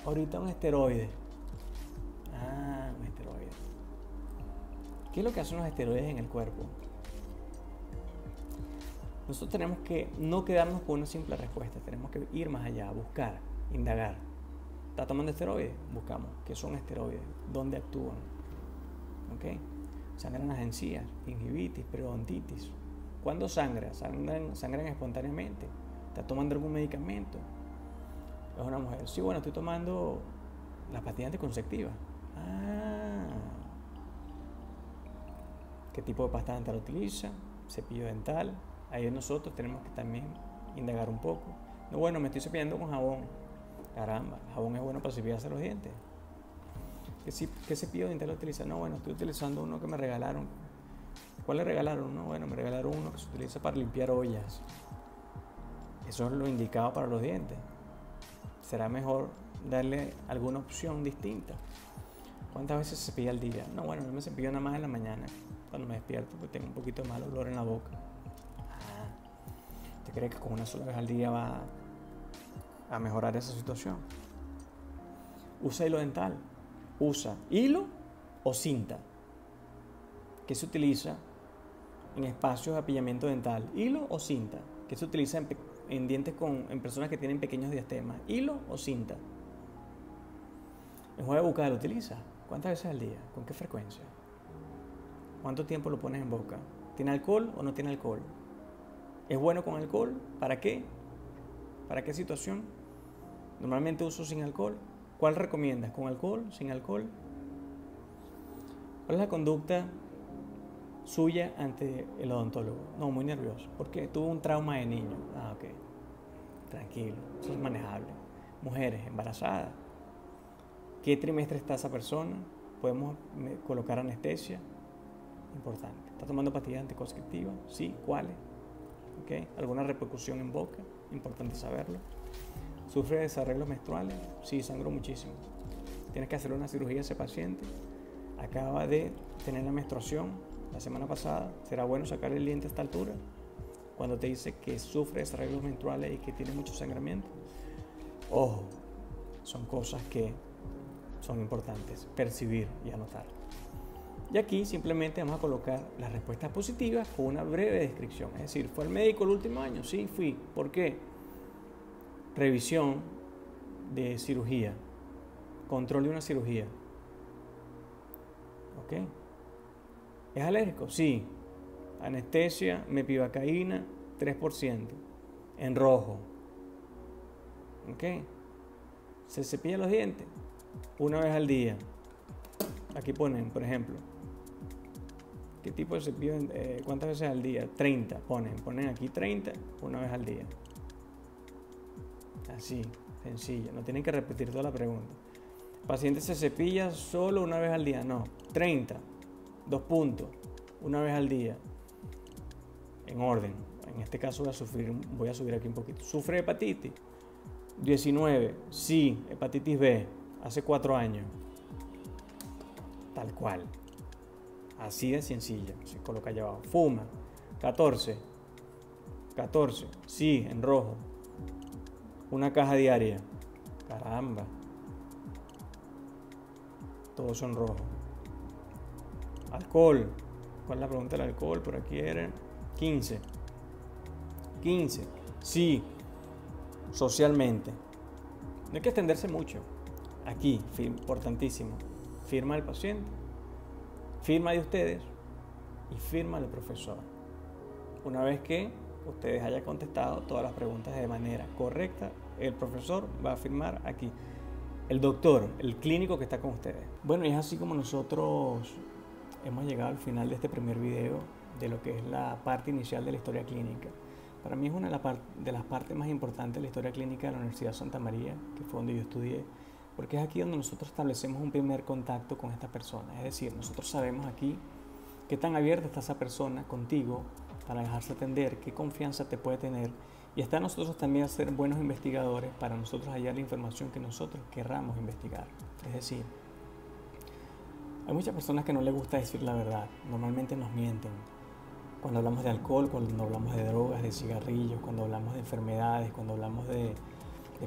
ahorita un esteroide. Un esteroide. ¿Qué es lo que hacen los esteroides en el cuerpo? Nosotros tenemos que no quedarnos con una simple respuesta. Tenemos que ir más allá, buscar, indagar. ¿Está tomando esteroides? Buscamos. ¿Qué son esteroides? ¿Dónde actúan? ¿Ok? Sangran las encías, gingivitis, periodontitis. ¿Cuándo sangra? Sangran espontáneamente. ¿Está tomando algún medicamento? Es una mujer. Sí, bueno, estoy tomando la pastilla anticonceptiva. ¿Qué tipo de pasta dental utiliza? Cepillo dental. Ahí nosotros tenemos que también indagar un poco. No, bueno, me estoy cepillando con jabón. Caramba, el jabón es bueno para cepillarse los dientes. ¿Qué cepillo dental utiliza? No, bueno, estoy utilizando uno que me regalaron. ¿Cuál le regalaron? No, bueno, me regalaron uno que se utiliza para limpiar ollas. Eso es lo indicado para los dientes. Será mejor darle alguna opción distinta. ¿Cuántas veces se cepilla al día? No, bueno, yo me cepillo nada más en la mañana, cuando me despierto, porque tengo un poquito de mal olor en la boca. ¿Usted cree que con una sola vez al día va a mejorar esa situación? ¿Usa hilo dental? ¿Usa hilo o cinta? ¿Qué se utiliza en espacios de apillamiento dental? ¿Hilo o cinta? ¿Qué se utiliza en dientes en personas que tienen pequeños diastemas? ¿Hilo o cinta? ¿Enjuague bucal lo utiliza? ¿Cuántas veces al día? ¿Con qué frecuencia? ¿Cuánto tiempo lo pones en boca? ¿Tiene alcohol o no tiene alcohol? ¿Es bueno con alcohol? ¿Para qué? ¿Para qué situación? Normalmente uso sin alcohol. ¿Cuál recomiendas? ¿Con alcohol? ¿Sin alcohol? ¿Cuál es la conducta suya ante el odontólogo? No, muy nervioso. ¿Por qué? Tuvo un trauma de niño. Ok. Tranquilo. Eso es manejable. Mujeres embarazadas. ¿Qué trimestre está esa persona? ¿Podemos colocar anestesia? Importante. ¿Está tomando pastillas anticonceptivas? Sí. ¿Cuáles? ¿Okay? ¿Alguna repercusión en boca? Importante saberlo. ¿Sufre de desarreglos menstruales? Sí, sangró muchísimo. Tienes que hacer una cirugía a ese paciente. Acaba de tener la menstruación la semana pasada. ¿Será bueno sacar el diente a esta altura? cuando te dice que sufre desarreglos menstruales y que tiene mucho sangramiento? Ojo, son cosas que son importantes percibir y anotar. Y aquí simplemente vamos a colocar las respuestas positivas con una breve descripción. Es decir, ¿fue al médico el último año? Sí, fui. ¿Por qué? Revisión de cirugía. Control de una cirugía. ¿Ok? ¿Es alérgico? Sí. Anestesia, mepivacaína, 3%. En rojo. ¿Ok? ¿Se cepilla los dientes? Una vez al día. Aquí ponen, por ejemplo, ¿qué tipo de cepillo? ¿Cuántas veces al día? 30. Ponen aquí 30 una vez al día. Así, sencillo. No tienen que repetir toda la pregunta. ¿Paciente se cepilla solo una vez al día? No. 30. 2 puntos. Una vez al día. En orden. En este caso voy a subir aquí un poquito. ¿Sufre hepatitis? 19. Sí, hepatitis B. Hace 4 años. Tal cual. Así de sencilla. Se coloca allá abajo. Fuma. 14. 14. Sí, en rojo. Una caja diaria. Caramba. Todos son rojos. Alcohol. ¿Cuál es la pregunta del alcohol? Por aquí era 15. 15. Sí. Socialmente. No hay que extenderse mucho. Aquí, importantísimo. Firma del paciente, firma de ustedes y firma del profesor. Una vez que ustedes hayan contestado todas las preguntas de manera correcta, el profesor va a firmar aquí. El doctor, el clínico que está con ustedes. Bueno, y es así como nosotros hemos llegado al final de este primer video de lo que es la parte inicial de la historia clínica. Para mí es una de las partes más importantes de la historia clínica de la Universidad de Santa María, que fue donde yo estudié, porque es aquí donde nosotros establecemos un primer contacto con esta persona. Es decir, nosotros sabemos aquí qué tan abierta está esa persona contigo para dejarse atender, qué confianza te puede tener. Y está en nosotros también ser buenos investigadores para nosotros hallar la información que nosotros querramos investigar. Es decir, hay muchas personas que no les gusta decir la verdad. Normalmente nos mienten. Cuando hablamos de alcohol, cuando hablamos de drogas, de cigarrillos, cuando hablamos de enfermedades, cuando hablamos de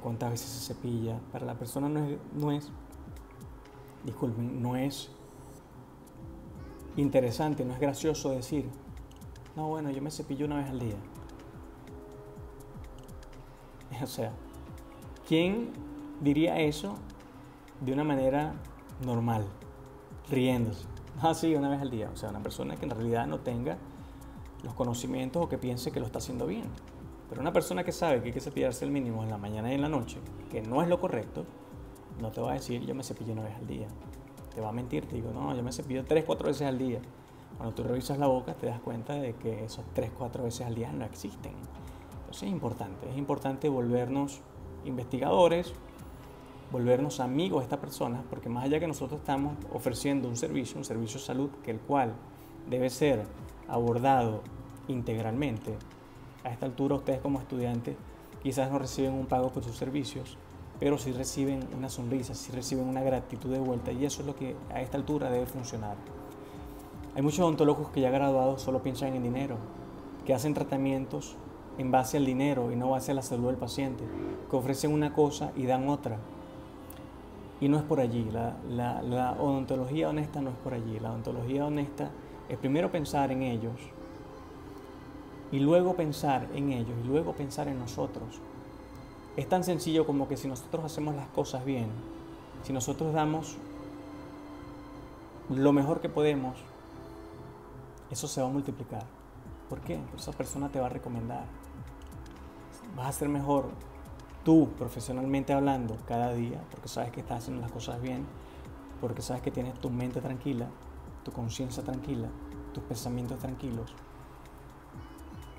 cuántas veces se cepilla. Para la persona no es interesante, no es gracioso decir, no, bueno, yo me cepillo una vez al día. O sea, ¿quién diría eso de una manera normal, riéndose? Ah, sí, una vez al día. O sea, una persona que en realidad no tenga los conocimientos o que piense que lo está haciendo bien. Pero una persona que sabe que hay que cepillarse el mínimo en la mañana y en la noche, que no es lo correcto, no te va a decir yo me cepillo una vez al día. Te va a mentir, te digo, no, yo me cepillo 3, 4 veces al día. Cuando tú revisas la boca te das cuenta de que esos 3, 4 veces al día no existen. Entonces es importante volvernos investigadores, volvernos amigos de estas personas, porque más allá que nosotros estamos ofreciendo un servicio de salud, que el cual debe ser abordado integralmente. A esta altura ustedes como estudiantes quizás no reciben un pago por sus servicios, pero sí reciben una sonrisa, sí reciben una gratitud de vuelta, y eso es lo que a esta altura debe funcionar. Hay muchos odontólogos que ya graduados solo piensan en dinero, que hacen tratamientos en base al dinero y no base a la salud del paciente, que ofrecen una cosa y dan otra. Y no es por allí, la odontología honesta no es por allí. La odontología honesta es primero pensar en ellos, y luego pensar en ellos, y luego pensar en nosotros. Es tan sencillo como que si nosotros hacemos las cosas bien, si nosotros damos lo mejor que podemos, eso se va a multiplicar. ¿Por qué? Porque esa persona te va a recomendar. Vas a ser mejor tú, profesionalmente hablando, cada día, porque sabes que estás haciendo las cosas bien, porque sabes que tienes tu mente tranquila, tu conciencia tranquila, tus pensamientos tranquilos.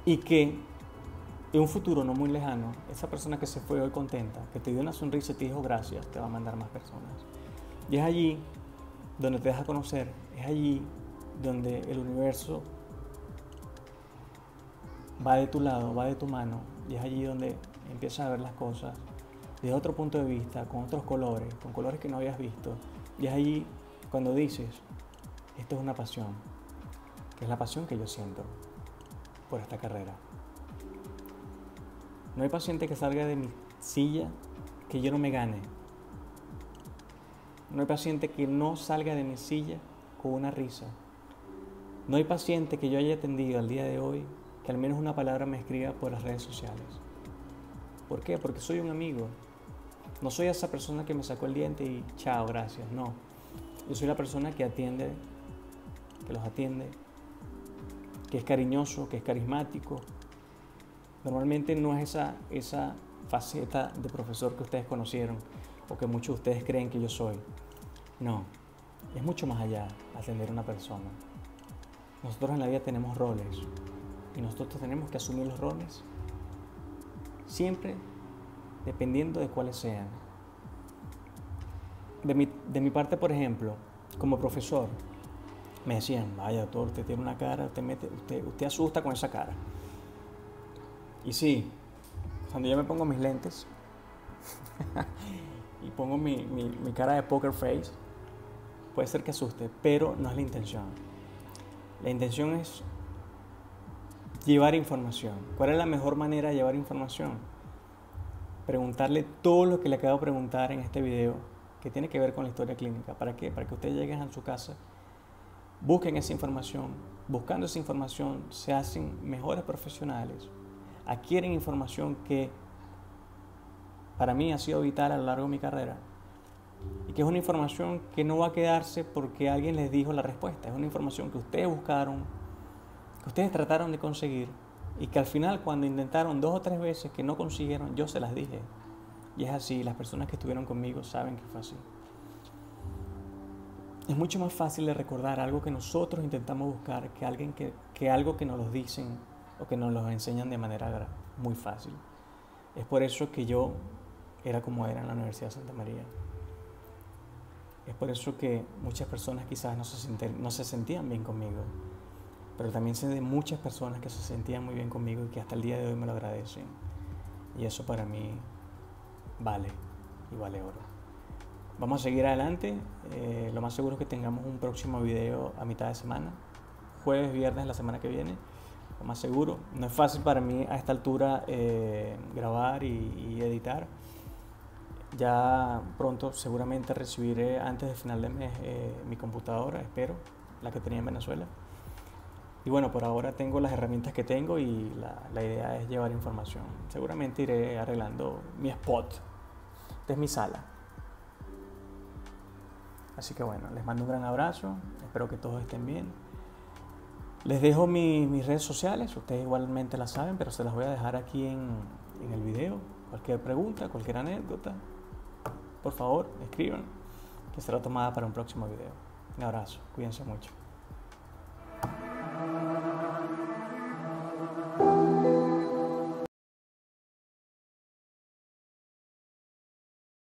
Y que en un futuro no muy lejano, esa persona que se fue hoy contenta, que te dio una sonrisa y te dijo gracias, te va a mandar más personas. Y es allí donde te deja conocer, es allí donde el universo va de tu lado, va de tu mano, y es allí donde empiezas a ver las cosas desde otro punto de vista, con otros colores, con colores que no habías visto. Y es allí cuando dices, esto es una pasión, que es la pasión que yo siento por esta carrera. No hay paciente que salga de mi silla que yo no me gane. No hay paciente que no salga de mi silla con una risa. No hay paciente que yo haya atendido al día de hoy que al menos una palabra me escriba por las redes sociales. ¿Por qué? Porque soy un amigo. No soy esa persona que me sacó el diente y chao, gracias. No. Yo soy la persona que atiende, que los atiende, que es cariñoso, que es carismático. Normalmente no es esa faceta de profesor que ustedes conocieron o que muchos de ustedes creen que yo soy. No, es mucho más allá atender a una persona. Nosotros en la vida tenemos roles y nosotros tenemos que asumir los roles siempre dependiendo de cuáles sean. De mi parte, por ejemplo, como profesor, me decían, vaya doctor, usted tiene una cara, usted asusta con esa cara. Y sí, cuando yo me pongo mis lentes y pongo mi cara de poker face, puede ser que asuste, pero no es la intención. La intención es llevar información. ¿Cuál es la mejor manera de llevar información? Preguntarle todo lo que le acabo de preguntar en este video, que tiene que ver con la historia clínica. ¿Para qué? Para que ustedes lleguen a su casa, busquen esa información. Buscando esa información se hacen mejores profesionales, adquieren información que para mí ha sido vital a lo largo de mi carrera y que es una información que no va a quedarse porque alguien les dijo la respuesta. Es una información que ustedes buscaron, que ustedes trataron de conseguir y que al final, cuando intentaron 2 o 3 veces que no consiguieron, yo se las dije. Y es así, las personas que estuvieron conmigo saben que fue así. Es mucho más fácil de recordar algo que nosotros intentamos buscar que algo que nos lo dicen o que nos lo enseñan de manera muy fácil. Es por eso que yo era como era en la Universidad de Santa María. Es por eso que muchas personas quizás no se sentían bien conmigo. Pero también sé de muchas personas que se sentían muy bien conmigo y que hasta el día de hoy me lo agradecen. Y eso para mí vale y vale oro. Vamos a seguir adelante. Lo más seguro es que tengamos un próximo video a mitad de semana. Jueves, viernes, la semana que viene. Lo más seguro. No es fácil para mí a esta altura grabar y editar. Ya pronto seguramente recibiré antes del final de mes mi computadora, espero, la que tenía en Venezuela. Y bueno, por ahora tengo las herramientas que tengo y la idea es llevar información. Seguramente iré arreglando mi spot. Esta es mi sala. Así que bueno, les mando un gran abrazo. Espero que todos estén bien. Les dejo mis redes sociales. Ustedes igualmente las saben, pero se las voy a dejar aquí en el video. Cualquier pregunta, cualquier anécdota, por favor, escriban, que será tomada para un próximo video. Un abrazo. Cuídense mucho.